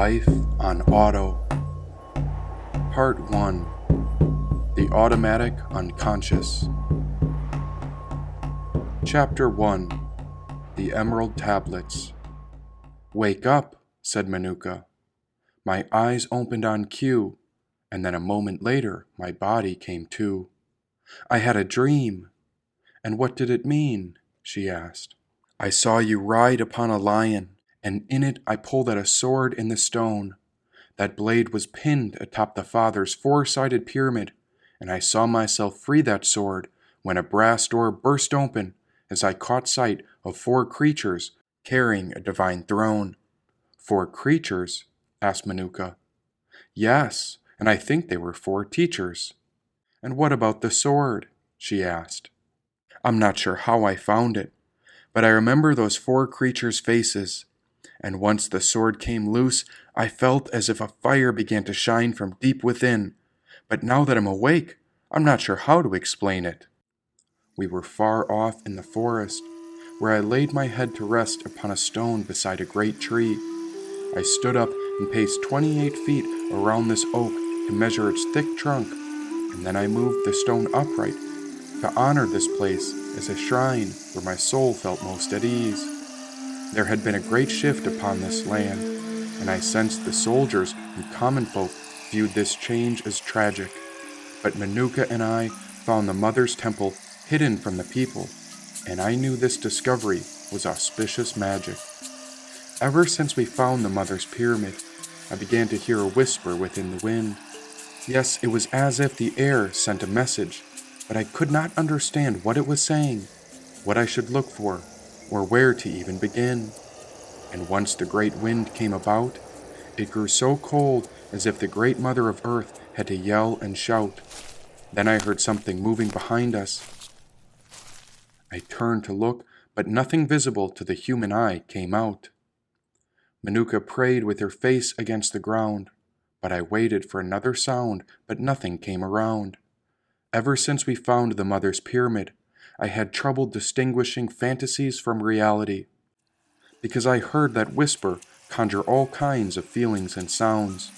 Life on Auto. Part 1. The Automatic Unconscious. Chapter 1. The Emerald Tablets. "Wake up," said Manuka. My eyes opened on cue, and then a moment later my body came to. "I had a dream." "And what did it mean?" she asked. "I saw you ride upon a lion, and in it I pulled at a sword in the stone. That blade was pinned atop the Father's four-sided pyramid, and I saw myself free that sword when a brass door burst open as I caught sight of 4 creatures carrying a divine throne." "4 creatures?" asked Manuka. "Yes, and I think they were 4 teachers." "And what about the sword?" she asked. "I'm not sure how I found it, but I remember those 4 creatures' faces. And once the sword came loose, I felt as if a fire began to shine from deep within. But now that I'm awake, I'm not sure how to explain it." We were far off in the forest, where I laid my head to rest upon a stone beside a great tree. I stood up and paced 28 feet around this oak to measure its thick trunk, and then I moved the stone upright to honor this place as a shrine where my soul felt most at ease. There had been a great shift upon this land, and I sensed the soldiers and common folk viewed this change as tragic. But Manuka and I found the Mother's Temple hidden from the people, and I knew this discovery was auspicious magic. Ever since we found the Mother's Pyramid, I began to hear a whisper within the wind. Yes, it was as if the air sent a message, but I could not understand what it was saying, what I should look for, or where to even begin. And once the great wind came about, it grew so cold as if the great Mother of Earth had to yell and shout. Then I heard something moving behind us. I turned to look, but nothing visible to the human eye came out. Manuka prayed with her face against the ground, but I waited for another sound, but nothing came around. Ever since we found the Mother's Pyramid, I had trouble distinguishing fantasies from reality, because I heard that whisper conjure all kinds of feelings and sounds.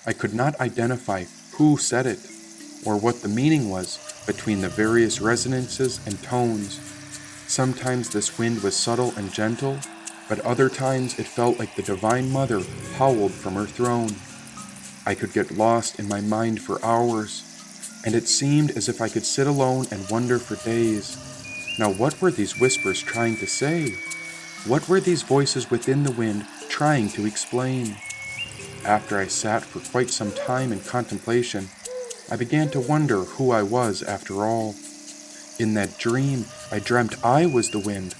I could not identify who said it, or what the meaning was between the various resonances and tones. Sometimes this wind was subtle and gentle, but other times it felt like the Divine Mother howled from her throne. I could get lost in my mind for hours, and it seemed as if I could sit alone and wonder for days. Now what were these whispers trying to say? What were these voices within the wind trying to explain? After I sat for quite some time in contemplation, I began to wonder who I was after all. In that dream, I dreamt I was the wind,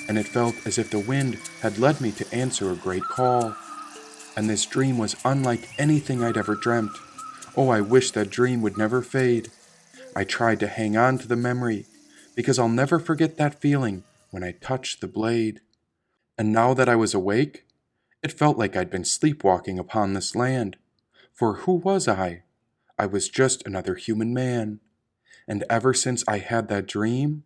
and it felt as if the wind had led me to answer a great call. And this dream was unlike anything I'd ever dreamt. Oh, I wish that dream would never fade. I tried to hang on to the memory, because I'll never forget that feeling when I touched the blade. And now that I was awake, it felt like I'd been sleepwalking upon this land. For who was I? I was just another human man. And ever since I had that dream,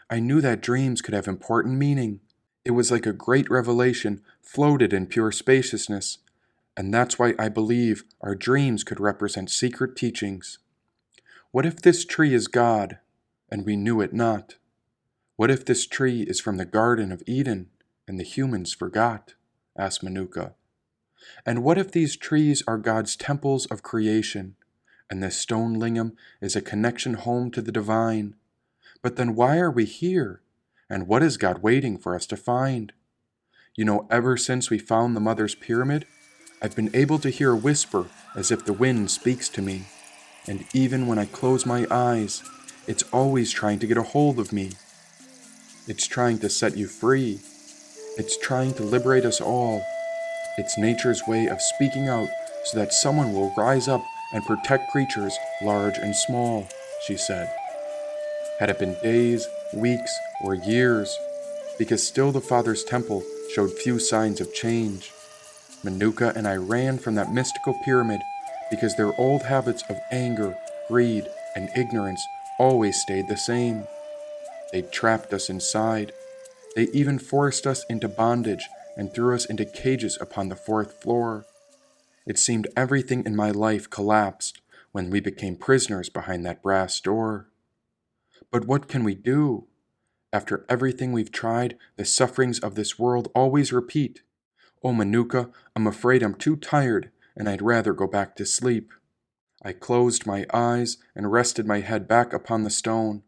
I knew that dreams could have important meaning. It was like a great revelation floated in pure spaciousness, and that's why I believe our dreams could represent secret teachings. What if this tree is God, and we knew it not? What if this tree is from the Garden of Eden, and the humans forgot? Asked Manuka. And what if these trees are God's temples of creation, and this stone lingam is a connection home to the divine? But then why are we here? And what is God waiting for us to find? You know, ever since we found the Mother's Pyramid, I've been able to hear a whisper as if the wind speaks to me. And even when I close my eyes, it's always trying to get a hold of me. It's trying to set you free. It's trying to liberate us all. It's nature's way of speaking out so that someone will rise up and protect creatures large and small, she said. Had it been days, weeks, or years, because still the Father's temple showed few signs of change. Manuka and I ran from that mystical pyramid because their old habits of anger, greed, and ignorance always stayed the same. They trapped us inside. They even forced us into bondage and threw us into cages upon the 4th floor. It seemed everything in my life collapsed when we became prisoners behind that brass door. But what can we do? After everything we've tried, the sufferings of this world always repeat. Oh, Manuka, I'm afraid I'm too tired, and I'd rather go back to sleep. I closed my eyes and rested my head back upon the stone.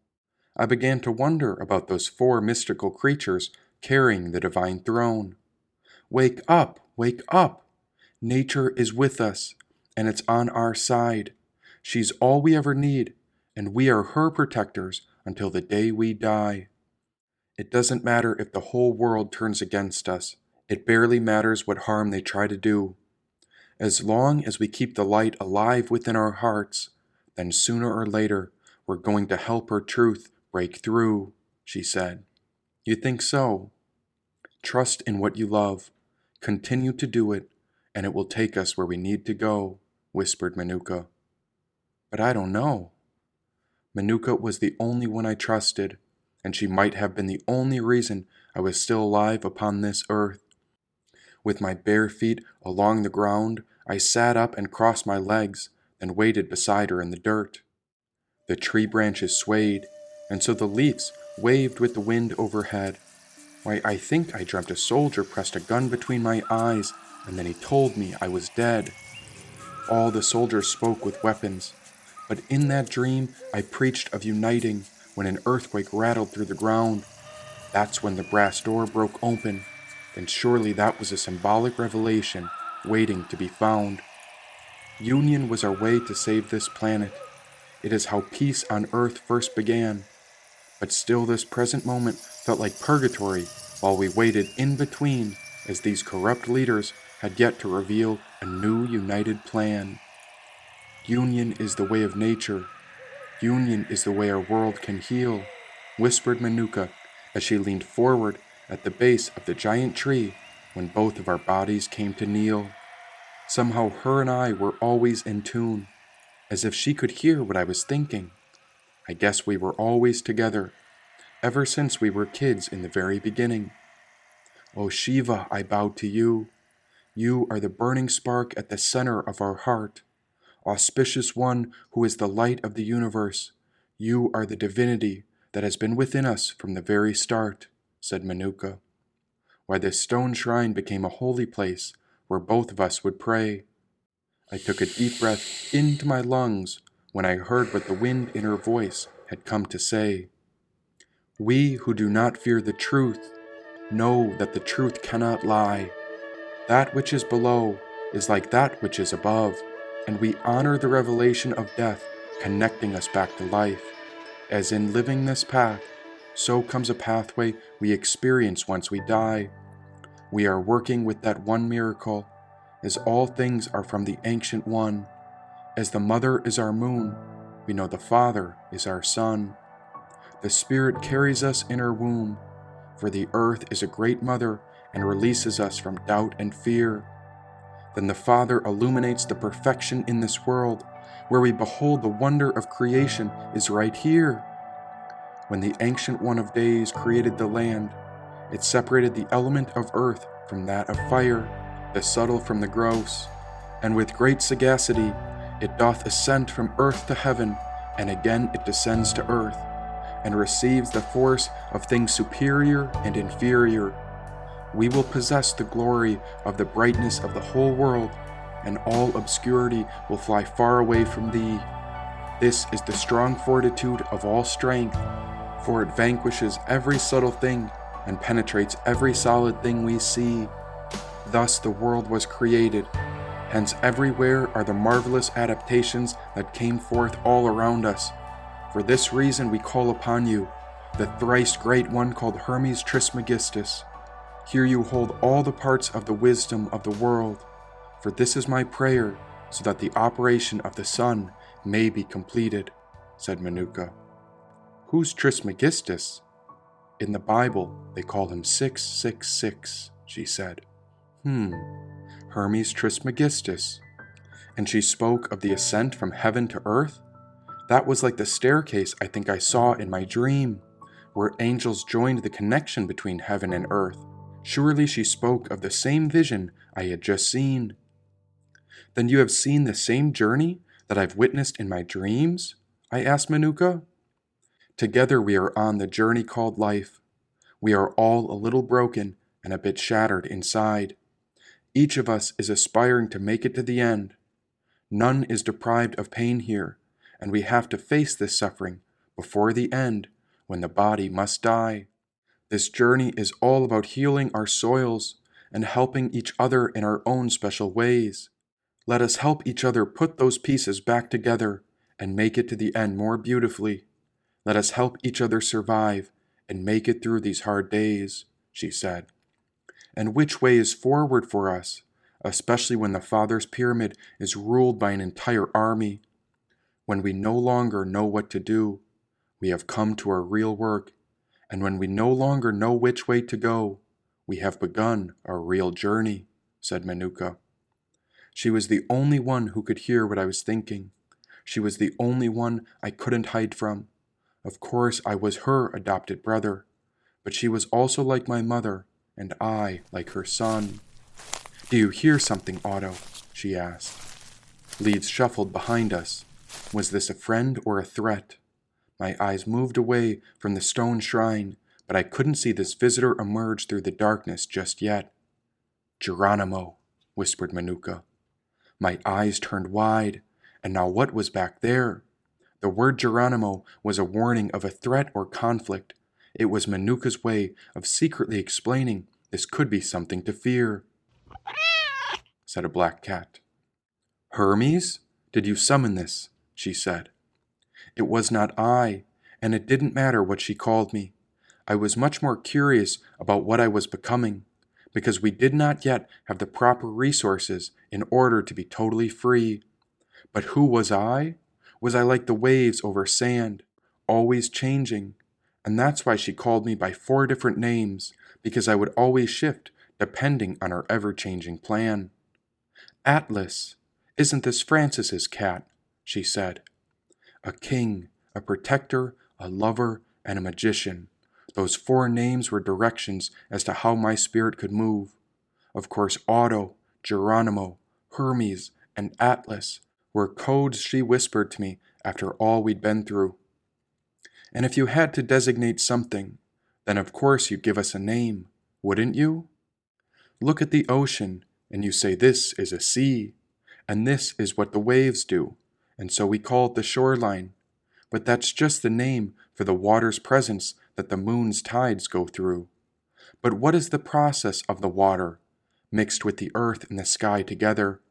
I began to wonder about those 4 mystical creatures carrying the divine throne. Wake up! Wake up! Nature is with us, and it's on our side. She's all we ever need, and we are her protectors until the day we die. It doesn't matter if the whole world turns against us. It barely matters what harm they try to do. As long as we keep the light alive within our hearts, then sooner or later we're going to help her truth break through, she said. You think so? Trust in what you love. Continue to do it, and it will take us where we need to go, whispered Manuka. But I don't know. Manuka was the only one I trusted, and she might have been the only reason I was still alive upon this earth. With my bare feet along the ground, I sat up and crossed my legs, then waited beside her in the dirt. The tree branches swayed, and so the leaves waved with the wind overhead. Why, I think I dreamt a soldier pressed a gun between my eyes, and then he told me I was dead. All the soldiers spoke with weapons, but in that dream I preached of uniting when an earthquake rattled through the ground. That's when the brass door broke open, and surely that was a symbolic revelation waiting to be found. Union was our way to save this planet. It is how peace on earth first began. But still this present moment felt like purgatory while we waited in between as these corrupt leaders had yet to reveal a new united plan. Union is the way of nature. Union is the way our world can heal, whispered Manuka as she leaned forward at the base of the giant tree when both of our bodies came to kneel. Somehow her and I were always in tune, as if she could hear what I was thinking. I guess we were always together, ever since we were kids in the very beginning. O Shiva, I bow to you. You are the burning spark at the center of our heart. Auspicious one who is the light of the universe, you are the divinity that has been within us from the very start, said Manuka. Why, this stone shrine became a holy place where both of us would pray. I took a deep breath into my lungs when I heard what the wind in her voice had come to say. We who do not fear the truth know that the truth cannot lie. That which is below is like that which is above, and we honor the revelation of death connecting us back to life. As in living this path, so comes a pathway we experience once we die. We are working with that one miracle, as all things are from the Ancient One. As the Mother is our moon, we know the Father is our sun. The Spirit carries us in her womb, for the earth is a great mother and releases us from doubt and fear. Then the Father illuminates the perfection in this world, where we behold the wonder of creation is right here. When the Ancient One of Days created the land, it separated the element of earth from that of fire, the subtle from the gross, and with great sagacity it doth ascend from earth to heaven, and again it descends to earth, and receives the force of things superior and inferior. We will possess the glory of the brightness of the whole world, and all obscurity will fly far away from thee. This is the strong fortitude of all strength, for it vanquishes every subtle thing and penetrates every solid thing we see. Thus the world was created. Hence everywhere are the marvelous adaptations that came forth all around us. For this reason we call upon you, the thrice great one called Hermes Trismegistus. Here you hold all the parts of the wisdom of the world, for this is my prayer, so that the operation of the sun may be completed, said Manuka. Who's Trismegistus? In the Bible, they call him 666, she said. Hermes Trismegistus. And she spoke of the ascent from heaven to earth? That was like the staircase I think I saw in my dream, where angels joined the connection between heaven and earth, Surely she spoke of the same vision I had just seen. Then you have seen the same journey that I've witnessed in my dreams? I asked Manuka. Together we are on the journey called life. We are all a little broken and a bit shattered inside. Each of us is aspiring to make it to the end. None is deprived of pain here, and we have to face this suffering before the end, when the body must die. This journey is all about healing our soils and helping each other in our own special ways. Let us help each other put those pieces back together and make it to the end more beautifully. Let us help each other survive and make it through these hard days, she said. And which way is forward for us, especially when the Father's pyramid is ruled by an entire army? When we no longer know what to do, we have come to our real work, and when we no longer know which way to go, we have begun our real journey, said Manuka. She was the only one who could hear what I was thinking. She was the only one I couldn't hide from. Of course, I was her adopted brother, but she was also like my mother, and I like her son. Do you hear something, Otto? She asked. Leaves shuffled behind us. Was this a friend or a threat? My eyes moved away from the stone shrine, but I couldn't see this visitor emerge through the darkness just yet. Geronimo, whispered Manuka. My eyes turned wide, and now what was back there? The word Geronimo was a warning of a threat or conflict. It was Manuka's way of secretly explaining this could be something to fear, said a black cat. Hermes, did you summon this? She said. It was not I, and it didn't matter what she called me. I was much more curious about what I was becoming, because we did not yet have the proper resources in order to be totally free. But who was I? Was I like the waves over sand, always changing? And that's why she called me by 4 different names, because I would always shift depending on her ever-changing plan. Atlas, isn't this Francis's cat? She said. A king, a protector, a lover, and a magician. Those 4 names were directions as to how my spirit could move. Of course, Otto, Geronimo, Hermes, and Atlas were codes she whispered to me after all we'd been through. And if you had to designate something, then of course you'd give us a name, wouldn't you? Look at the ocean, and you say this is a sea, and this is what the waves do, and so we call it the shoreline. But that's just the name for the water's presence that the moon's tides go through. But what is the process of the water, mixed with the earth and the sky together?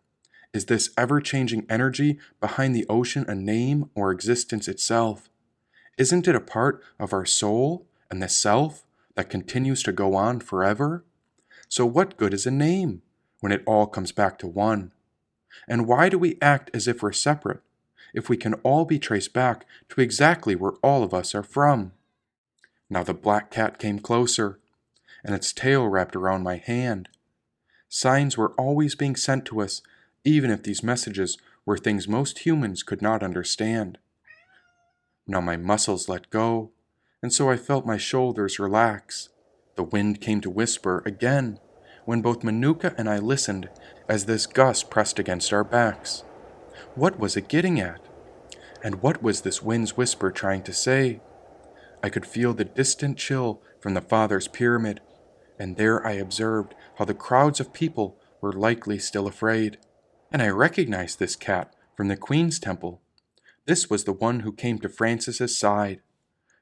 Is this ever-changing energy behind the ocean a name or existence itself? Isn't it a part of our soul and the self that continues to go on forever? So what good is a name when it all comes back to one? And why do we act as if we're separate, if we can all be traced back to exactly where all of us are from? Now the black cat came closer, and its tail wrapped around my hand. Signs were always being sent to us, even if these messages were things most humans could not understand. Now my muscles let go, and so I felt my shoulders relax. The wind came to whisper again, when both Manuka and I listened as this gust pressed against our backs. What was it getting at? And what was this wind's whisper trying to say? I could feel the distant chill from the Father's pyramid, and there I observed how the crowds of people were likely still afraid. And I recognized this cat from the Queen's temple. This was the one who came to Francis's side.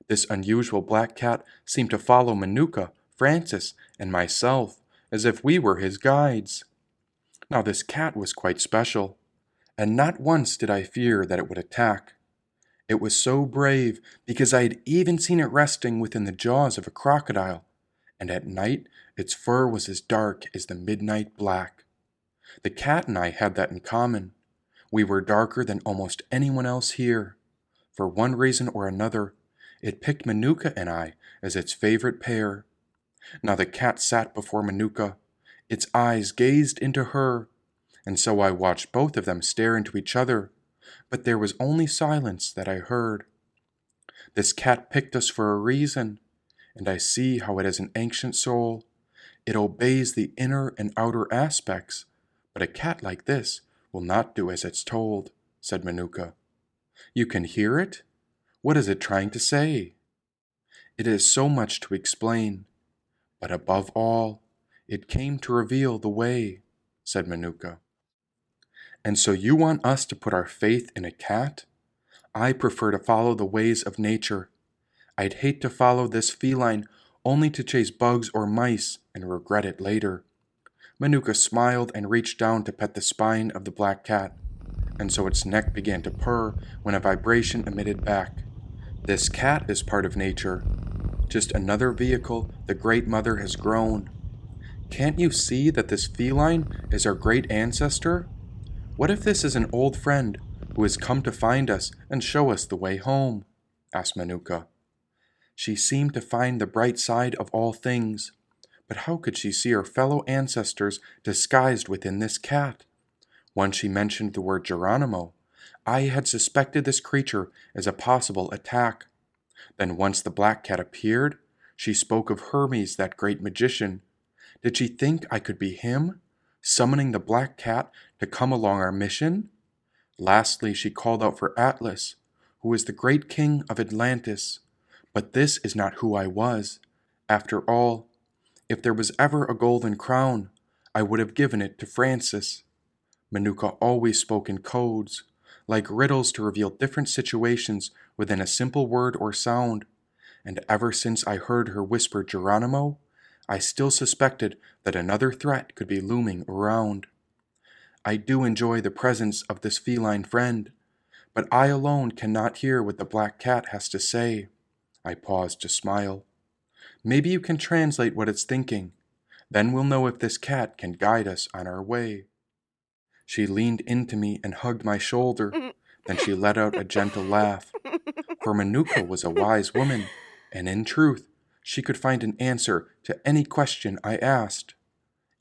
This unusual black cat seemed to follow Manuka, Francis, and myself, as if we were his guides. Now this cat was quite special, and not once did I fear that it would attack. It was so brave because I had even seen it resting within the jaws of a crocodile, and at night its fur was as dark as the midnight black. The cat and I had that in common. We were darker than almost anyone else here. For one reason or another, it picked Manuka and I as its favorite pair. Now the cat sat before Manuka. Its eyes gazed into her, and so I watched both of them stare into each other, but there was only silence that I heard. This cat picked us for a reason, and I see how it has an ancient soul. It obeys the inner and outer aspects, but a cat like this will not do as it's told, said Manuka. You can hear it? What is it trying to say? It is so much to explain, but above all, it came to reveal the way, said Manuka. And so you want us to put our faith in a cat? I prefer to follow the ways of nature. I'd hate to follow this feline only to chase bugs or mice and regret it later. Manuka smiled and reached down to pet the spine of the black cat, and so its neck began to purr when a vibration emitted back. This cat is part of nature, just another vehicle the Great Mother has grown. Can't you see that this feline is our great ancestor? What if this is an old friend who has come to find us and show us the way home? Asked Manuka. She seemed to find the bright side of all things, but how could she see her fellow ancestors disguised within this cat? Once she mentioned the word Geronimo, I had suspected this creature as a possible attack. Then once the black cat appeared, she spoke of Hermes, that great magician. Did she think I could be him, summoning the black cat to come along our mission? Lastly, she called out for Atlas, who is the great king of Atlantis. But this is not who I was. After all, if there was ever a golden crown, I would have given it to Francis. Manuka always spoke in codes, like riddles to reveal different situations within a simple word or sound, and ever since I heard her whisper Geronimo, I still suspected that another threat could be looming around. I do enjoy the presence of this feline friend, but I alone cannot hear what the black cat has to say. I paused to smile. Maybe you can translate what it's thinking. Then we'll know if this cat can guide us on our way. She leaned into me and hugged my shoulder. Then she let out a gentle laugh. For Manuka was a wise woman, and in truth, she could find an answer to any question I asked.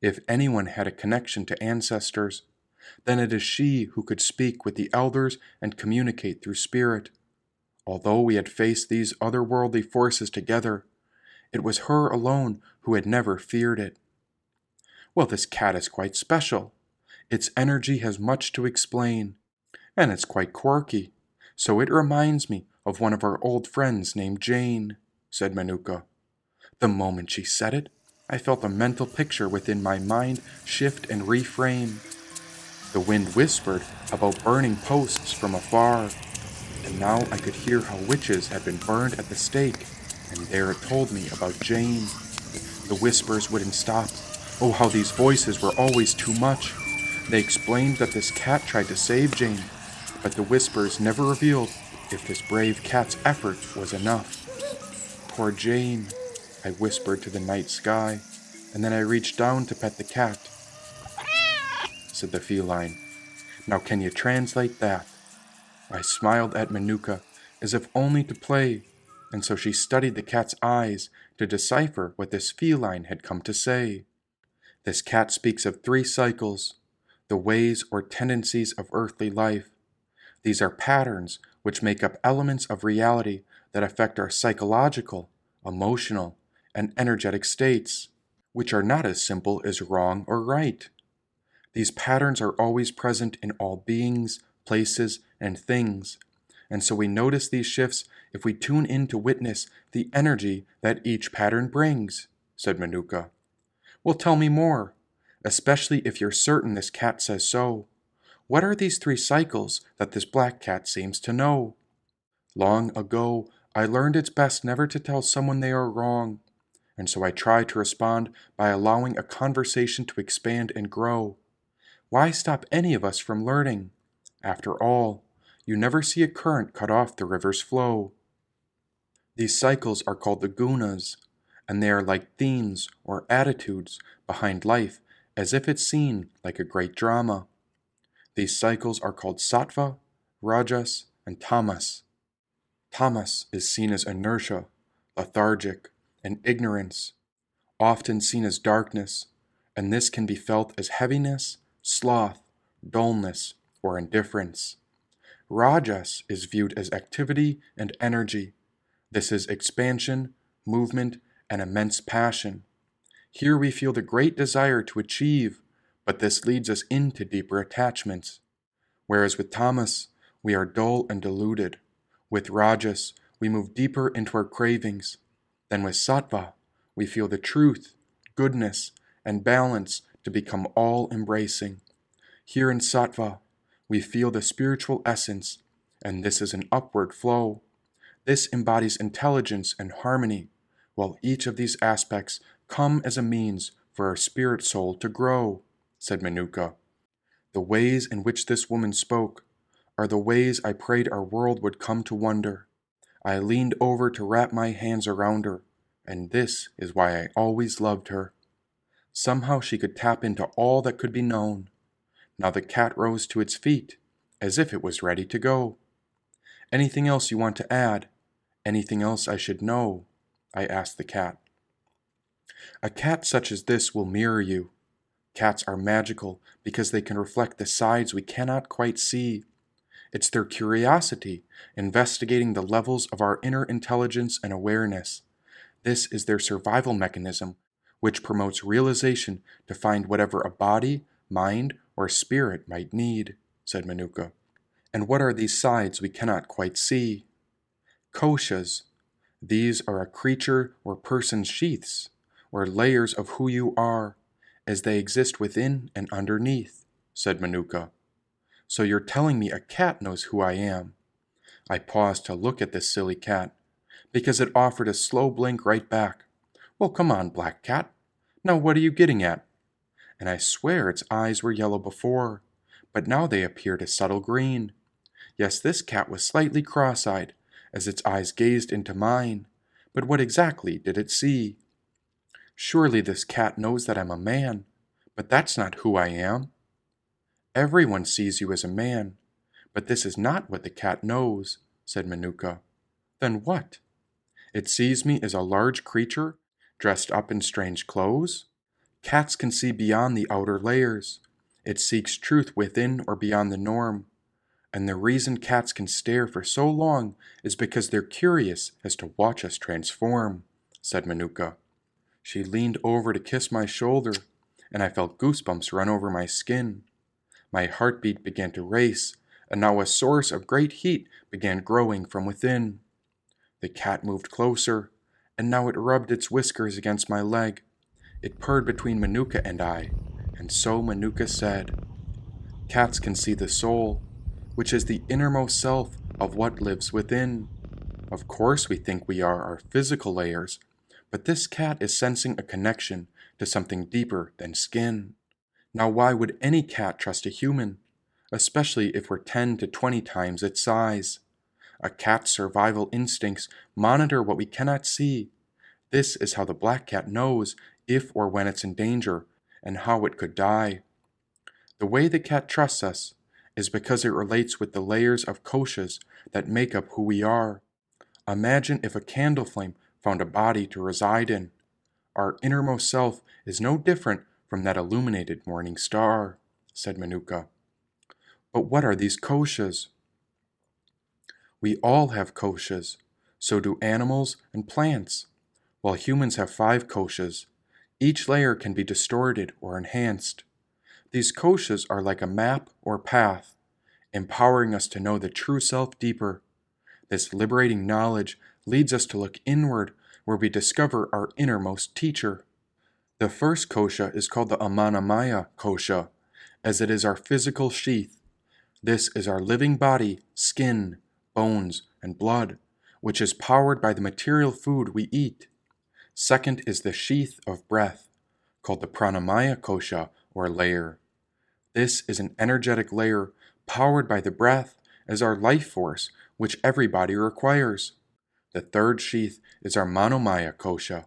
If anyone had a connection to ancestors, then it is she who could speak with the elders and communicate through spirit. Although we had faced these otherworldly forces together, it was her alone who had never feared it. Well, this cat is quite special. Its energy has much to explain, and it's quite quirky, so it reminds me of one of our old friends named Jane, said Manuka. The moment she said it, I felt a mental picture within my mind shift and reframe. The wind whispered about burning posts from afar, and now I could hear how witches had been burned at the stake, and there it told me about Jane. The whispers wouldn't stop. Oh, how these voices were always too much. They explained that this cat tried to save Jane, but the whispers never revealed if this brave cat's effort was enough. Poor Jane, I whispered to the night sky, and then I reached down to pet the cat. Said the feline. Now can you translate that? I smiled at Manuka, as if only to play, and so she studied the cat's eyes to decipher what this feline had come to say. This cat speaks of 3 cycles, the ways or tendencies of earthly life. These are patterns which make up elements of reality that affect our psychological, emotional, and energetic states, which are not as simple as wrong or right. These patterns are always present in all beings, places, and things, and so we notice these shifts if we tune in to witness the energy that each pattern brings, said Manuka. Well, tell me more, especially if you're certain this cat says so. What are these 3 cycles that this black cat seems to know? Long ago, I learned it's best never to tell someone they are wrong, and so I try to respond by allowing a conversation to expand and grow. Why stop any of us from learning? After all, you never see a current cut off the river's flow. These cycles are called the gunas, and they are like themes or attitudes behind life as if it's seen like a great drama. These cycles are called sattva, rajas, and tamas. Tamas is seen as inertia, lethargic, and ignorance, often seen as darkness, and this can be felt as heaviness, sloth, dullness, or indifference. Rajas is viewed as activity and energy. This is expansion, movement, and immense passion. Here we feel the great desire to achieve, but this leads us into deeper attachments. Whereas with tamas, we are dull and deluded. With rajas, we move deeper into our cravings. Then with sattva, we feel the truth, goodness, and balance to become all-embracing. Here in sattva, we feel the spiritual essence, and this is an upward flow. This embodies intelligence and harmony, while each of these aspects come as a means for our spirit soul to grow, said Manuka. The ways in which this woman spoke are the ways I prayed our world would come to wonder. I leaned over to wrap my hands around her, and this is why I always loved her. Somehow she could tap into all that could be known. Now the cat rose to its feet, as if it was ready to go. Anything else you want to add? Anything else I should know? I asked the cat. A cat such as this will mirror you. Cats are magical because they can reflect the sides we cannot quite see. It's their curiosity, investigating the levels of our inner intelligence and awareness. This is their survival mechanism, which promotes realization to find whatever a body, mind, or spirit might need, said Manuka. And what are these sides we cannot quite see? Koshas. These are a creature or person's sheaths, or layers of who you are, as they exist within and underneath, said Manuka. So you're telling me a cat knows who I am? I paused to look at this silly cat, because it offered a slow blink right back. Well, come on, black cat. Now what are you getting at? And I swear its eyes were yellow before, but now they appeared a subtle green. Yes, this cat was slightly cross-eyed, as its eyes gazed into mine, but what exactly did it see? Surely this cat knows that I'm a man, but that's not who I am. Everyone sees you as a man, but this is not what the cat knows, said Manuka. Then what? It sees me as a large creature, dressed up in strange clothes? Cats can see beyond the outer layers. It seeks truth within or beyond the norm. And the reason cats can stare for so long is because they're curious as to watch us transform, said Manuka. She leaned over to kiss my shoulder, and I felt goosebumps run over my skin. My heartbeat began to race, and now a source of great heat began growing from within. The cat moved closer, and now it rubbed its whiskers against my leg. It purred between Manuka and I, and so Manuka said, Cats can see the soul, which is the innermost self of what lives within. Of course we think we are our physical layers, but this cat is sensing a connection to something deeper than skin. Now why would any cat trust a human, especially if we're 10 to 20 times its size? A cat's survival instincts monitor what we cannot see. This is how the black cat knows if or when it's in danger, and how it could die. The way the cat trusts us is because it relates with the layers of koshas that make up who we are. Imagine if a candle flame found a body to reside in. Our innermost self is no different from that illuminated morning star, said Manuka. But what are these koshas? We all have koshas, so do animals and plants. While humans have 5 koshas, each layer can be distorted or enhanced. These koshas are like a map or path, empowering us to know the true self deeper. This liberating knowledge leads us to look inward, where we discover our innermost teacher. The first kosha is called the Amanamaya kosha, as it is our physical sheath. This is our living body, skin, bones, and blood, which is powered by the material food we eat. Second is the sheath of breath, called the Pranamaya kosha, or layer. This is an energetic layer powered by the breath as our life force, which every body requires. The third sheath is our Manomaya kosha,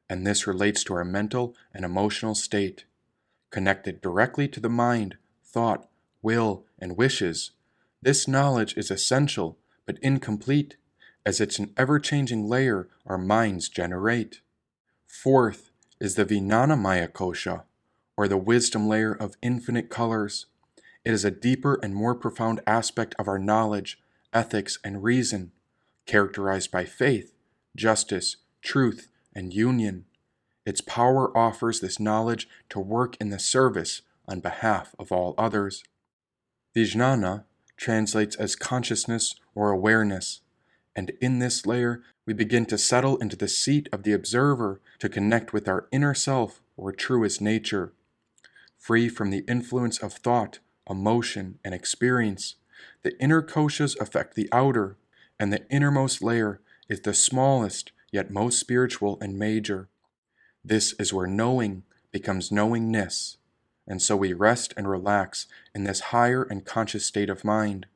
and this relates to our mental and emotional state. Connected directly to the mind, thought, will, and wishes, this knowledge is essential but incomplete, as it's an ever-changing layer our minds generate. Fourth is the Vijnanamaya kosha, or the wisdom layer of infinite colors. It is a deeper and more profound aspect of our knowledge, ethics, and reason, characterized by faith, justice, truth, and union. Its power offers this knowledge to work in the service on behalf of all others. Vijnana translates as consciousness or awareness, and in this layer we begin to settle into the seat of the observer to connect with our inner self or truest nature. Free from the influence of thought, emotion, and experience, the inner koshas affect the outer, and the innermost layer is the smallest yet most spiritual and major. This is where knowing becomes knowingness, and so we rest and relax in this higher and conscious state of mind.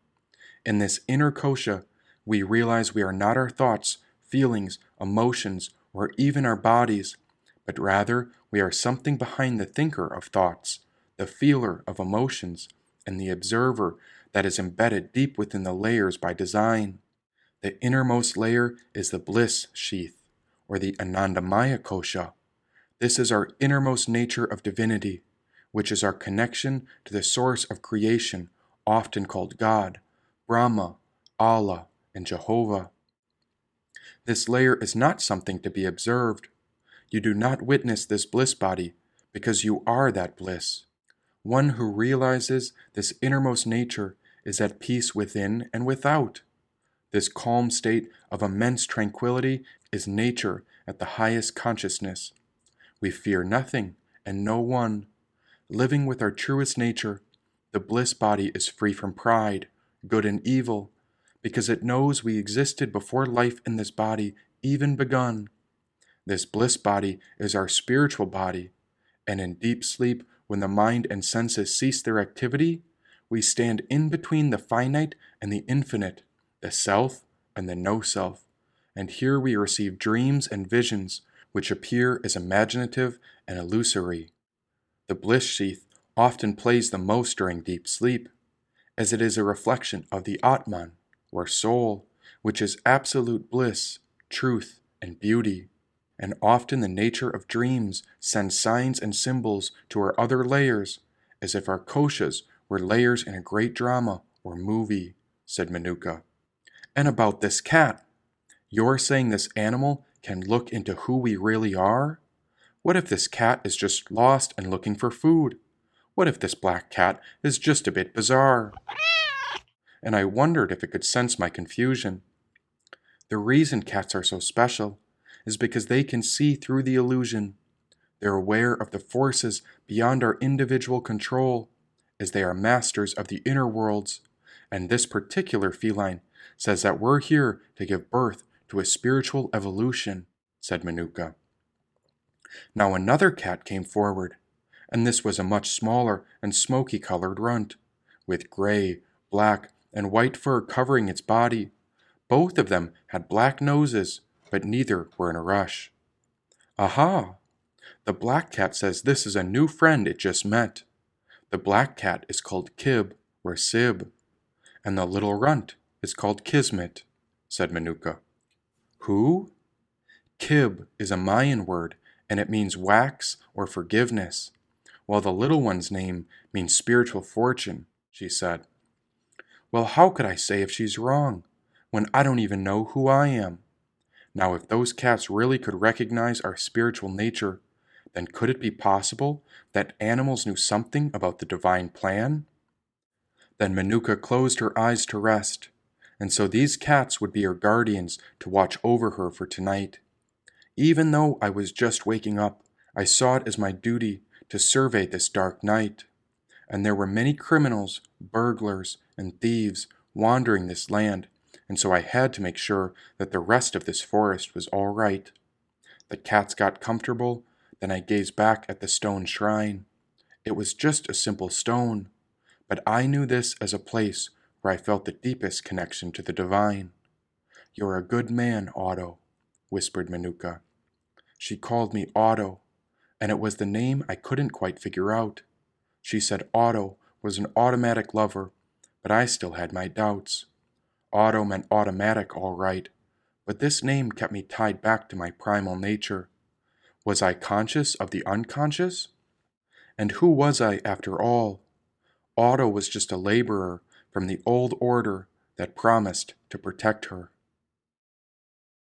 In this inner kosha, we realize we are not our thoughts, feelings, emotions, or even our bodies, but rather we are something behind the thinker of thoughts, the feeler of emotions, and the observer that is embedded deep within the layers by design. The innermost layer is the bliss sheath, or the Anandamaya kosha. This is our innermost nature of divinity, which is our connection to the source of creation, often called God, Brahma, Allah, and Jehovah. This layer is not something to be observed. You do not witness this bliss body because you are that bliss. One who realizes this innermost nature is at peace within and without. This calm state of immense tranquility is nature at the highest consciousness. We fear nothing and no one. Living with our truest nature, the bliss body is free from pride, good and evil, because it knows we existed before life in this body even begun. This bliss body is our spiritual body, and in deep sleep, when the mind and senses cease their activity, we stand in between the finite and the infinite, the self and the no-self, and here we receive dreams and visions which appear as imaginative and illusory. The bliss sheath often plays the most during deep sleep, as it is a reflection of the Atman, or soul, which is absolute bliss, truth, and beauty. And often the nature of dreams sends signs and symbols to our other layers, as if our koshas were layers in a great drama or movie, said Manuka. And about this cat, you're saying this animal can look into who we really are? What if this cat is just lost and looking for food? What if this black cat is just a bit bizarre? And I wondered if it could sense my confusion. The reason cats are so special is because they can see through the illusion. They're aware of the forces beyond our individual control, as they are masters of the inner worlds, and this particular feline says that we're here to give birth to a spiritual evolution, said Manuka. Now another cat came forward, and this was a much smaller and smoky-colored runt, with gray, black, and white fur covering its body. Both of them had black noses, but neither were in a rush. Aha! The black cat says this is a new friend it just met. The black cat is called Kib, or Sib, and the little runt is called Kismet, said Manuka. Who? Kib is a Mayan word, and it means wax or forgiveness, while the little one's name means spiritual fortune, she said. Well, how could I say if she's wrong, when I don't even know who I am? Now, if those cats really could recognize our spiritual nature, then could it be possible that animals knew something about the divine plan? Then Manuka closed her eyes to rest, and so these cats would be her guardians to watch over her for tonight. Even though I was just waking up, I saw it as my duty to survey this dark night. And there were many criminals, burglars, and thieves wandering this land, and so I had to make sure that the rest of this forest was all right. The cats got comfortable, then I gazed back at the stone shrine. It was just a simple stone, but I knew this as a place where I felt the deepest connection to the divine. You're a good man, Otto, whispered Manuka. She called me Otto, and it was the name I couldn't quite figure out. She said Otto was an automatic lover, but I still had my doubts. Otto meant automatic, all right, but this name kept me tied back to my primal nature. Was I conscious of the unconscious? And who was I after all? Otto was just a laborer from the old order that promised to protect her.